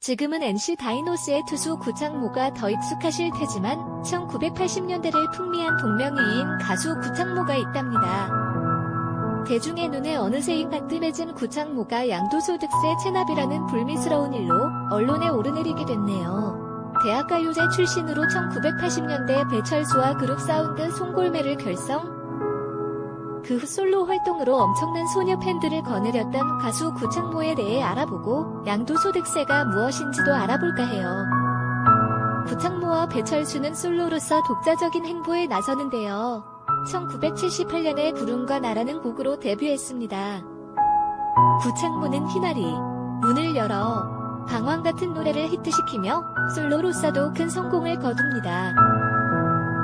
지금은 NC 다이노스의 투수 구창모가 더 익숙하실 테지만 1980년대를 풍미한 동명이인 가수 구창모가 있답니다. 대중의 눈에 어느새 입가 뜸해진 구창모가 양도소득세 체납이라는 불미스러운 일로 언론에 오르내리게 됐네요. 대학가요제 출신으로 1980년대 배철수와 그룹 사운드 송골매를 결성, 그 후 솔로 활동으로 엄청난 소녀 팬들을 거느렸던 가수 구창모에 대해 알아보고 양도소득세가 무엇인지도 알아볼까 해요. 구창모와 배철수는 솔로로서 독자적인 행보에 나서는데요. 1978년에 구름과 나라는 곡으로 데뷔했습니다. 구창모는 희나리, 문을 열어, 방황 같은 노래를 히트시키며 솔로로서도 큰 성공을 거둡니다.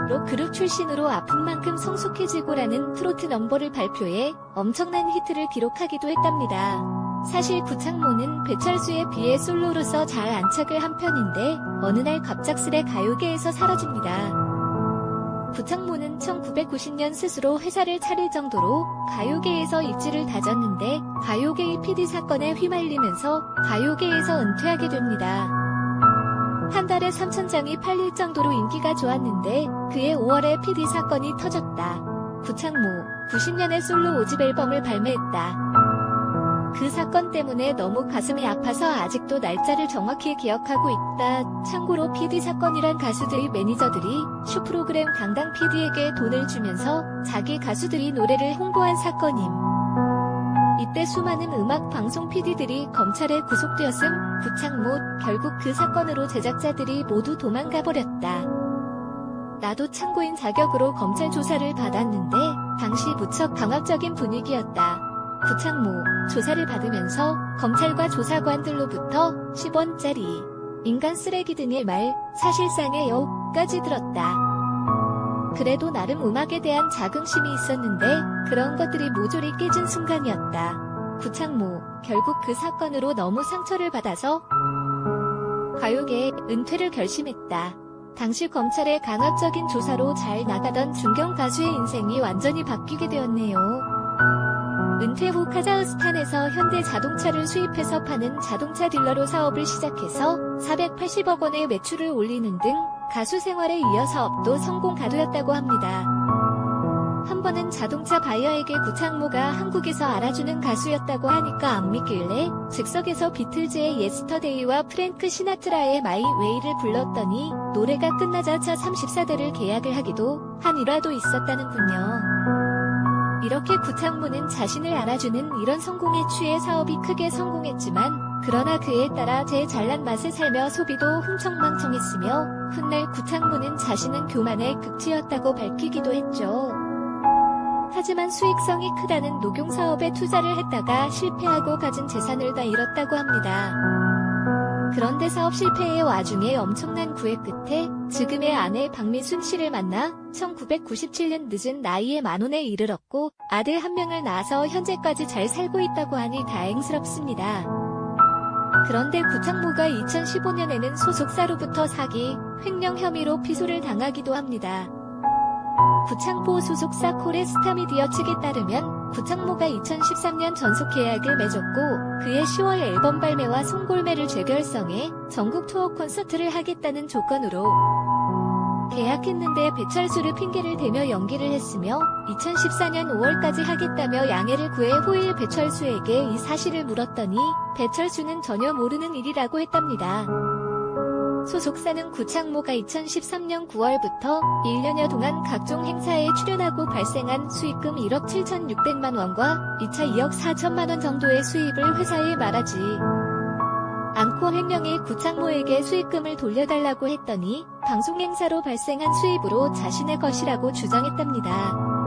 록 그룹 출신으로 아픈 만큼 성숙해지고라는 트로트 넘버를 발표해 엄청난 히트를 기록하기도 했답니다. 사실 구창모는 배철수에 비해 솔로로서 잘 안착을 한 편인데 어느 날 갑작스레 가요계에서 사라집니다. 구창모는 1990년 스스로 회사를 차릴 정도로 가요계에서 입지를 다졌는데 가요계의 PD 사건에 휘말리면서 가요계에서 은퇴하게 됩니다. 한 달에 3,000장이 팔릴 정도로 인기가 좋았는데 그해 5월에 PD 사건이 터졌다. 구창모, 90년에 솔로 5집 앨범을 발매했다. 그 사건 때문에 너무 가슴이 아파서 아직도 날짜를 정확히 기억하고 있다. 참고로 PD 사건이란 가수들의 매니저들이 쇼 프로그램 담당 PD에게 돈을 주면서 자기 가수들이 노래를 홍보한 사건임. 이때 수많은 음악 방송 PD들이 검찰에 구속되었음. 구창모, 결국 그 사건으로 제작자들이 모두 도망가 버렸다. 나도 참고인 자격으로 검찰 조사를 받았는데 당시 무척 강압적인 분위기였다. 구창모, 조사를 받으면서 검찰과 조사관들로부터 10원짜리, 인간 쓰레기 등의 말, 사실상의 여우까지 들었다. 그래도 나름 음악에 대한 자긍심이 있었는데 그런 것들이 모조리 깨진 순간이었다. 구창모, 결국 그 사건으로 너무 상처를 받아서 가요계에 은퇴를 결심했다. 당시 검찰의 강압적인 조사로 잘 나가던 중견 가수의 인생이 완전히 바뀌게 되었네요. 은퇴 후 카자흐스탄에서 현대 자동차를 수입해서 파는 자동차 딜러로 사업을 시작해서 480억 원의 매출을 올리는 등 가수 생활에 이어 사업도 성공 가도였다고 합니다. 한 번은 자동차 바이어에게 구창모가 한국에서 알아주는 가수였다고 하니까 안 믿길래 즉석에서 비틀즈의 예스터데이와 프랭크 시나트라의 마이 웨이를 불렀더니 노래가 끝나자차 34대를 계약을 하기도 한 일화도 있었다는군요. 이렇게 구창모는 자신을 알아주는 이런 성공에 취해 사업이 크게 성공했지만 그러나 그에 따라 제 잘난 맛에 살며 소비도 흥청망청했으며 훗날 구창모는 자신은 교만의 극치였다고 밝히기도 했죠. 하지만 수익성이 크다는 녹용사업에 투자를 했다가 실패하고 가진 재산을 다 잃었다고 합니다. 그런데 사업 실패의 와중에 엄청난 구애 끝에 지금의 아내 박미순 씨를 만나 1997년 늦은 나이에 만혼에 이르렀고 아들 한 명을 낳아서 현재까지 잘 살고 있다고 하니 다행스럽습니다. 그런데 구창모가 2015년에는 소속사로부터 사기, 횡령 혐의로 피소를 당하기도 합니다. 구창모 소속사 코레스타미디어 측에 따르면 구창모가 2013년 전속 계약을 맺었고 그해 10월 앨범 발매와 송골매를 재결성해 전국 투어 콘서트를 하겠다는 조건으로 계약했는데 배철수를 핑계를 대며 연기를 했으며 2014년 5월까지 하겠다며 양해를 구해 후일 배철수에게 이 사실을 물었더니 배철수는 전혀 모르는 일이라고 했답니다. 소속사는 구창모가 2013년 9월부터 1년여 동안 각종 행사에 출연하고 발생한 수익금 1억 7,600만 원과 2차 2억 4천만 원 정도의 수입을 회사에 말하지 않고 횡령해 구창모에게 수익금을 돌려달라고 했더니 방송 행사로 발생한 수입으로 자신의 것이라고 주장했답니다.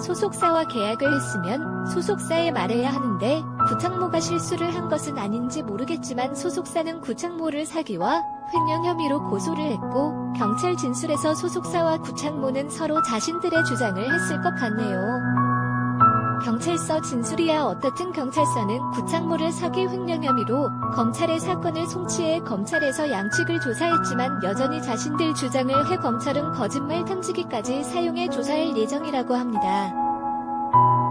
소속사와 계약을 했으면 소속사에 말해야 하는데 구창모가 실수를 한 것은 아닌지 모르겠지만 소속사는 구창모를 사기와 횡령 혐의로 고소를 했고 경찰 진술에서 소속사와 구창모는 서로 자신들의 주장을 했을 것 같네요. 경찰서 진술이야 어떻든 경찰서는 구창모를 사기 횡령 혐의로 검찰에 사건을 송치해 검찰에서 양측을 조사했지만 여전히 자신들 주장을 해 검찰은 거짓말 탐지기까지 사용해 조사할 예정이라고 합니다.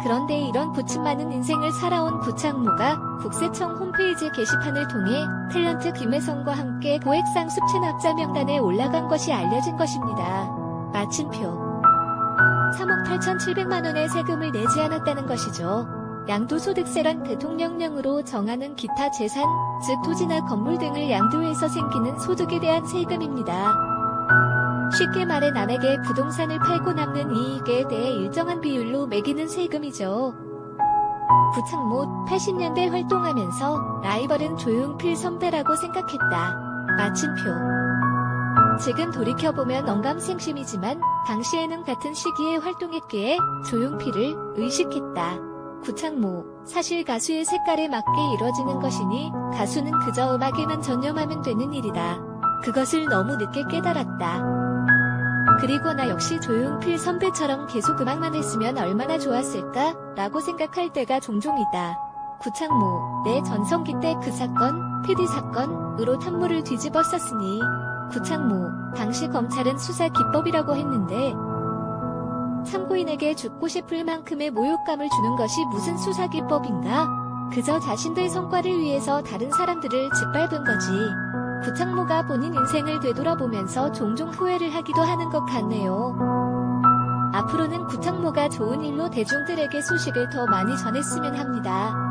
그런데 이런 부침 많은 인생을 살아온 구창모가 국세청 홈페이지 게시판을 통해 탤런트 김혜성과 함께 고액상 수채납자 명단에 올라간 것이 알려진 것입니다. 마침표 3억 8,700만 원의 세금을 내지 않았다는 것이죠. 양도소득세란 대통령령으로 정하는 기타 재산, 즉 토지나 건물 등을 양도해서 생기는 소득에 대한 세금입니다. 쉽게 말해 남에게 부동산을 팔고 남는 이익에 대해 일정한 비율로 매기는 세금이죠. 구창모 80년대 활동하면서 라이벌은 조용필 선배라고 생각했다. 마침표 지금 돌이켜보면 언감생심이지만 당시에는 같은 시기에 활동했기에 조용필을 의식했다. 구창모 사실 가수의 색깔에 맞게 이뤄지는 것이니 가수는 그저 음악에만 전념하면 되는 일이다. 그것을 너무 늦게 깨달았다. 그리고 나 역시 조용필 선배처럼 계속 음악만 했으면 얼마나 좋았을까? 라고 생각할 때가 종종 있다. 구창모 내 전성기 때 그 사건, PD 사건으로 탐무를 뒤집어 썼으니 구창모 당시 검찰은 수사 기법이라고 했는데 참고인에게 죽고 싶을 만큼의 모욕감을 주는 것이 무슨 수사 기법인가? 그저 자신들 성과를 위해서 다른 사람들을 짓밟은 거지. 구창모가 본인 인생을 되돌아보면서 종종 후회를 하기도 하는 것 같네요. 앞으로는 구창모가 좋은 일로 대중들에게 소식을 더 많이 전했으면 합니다.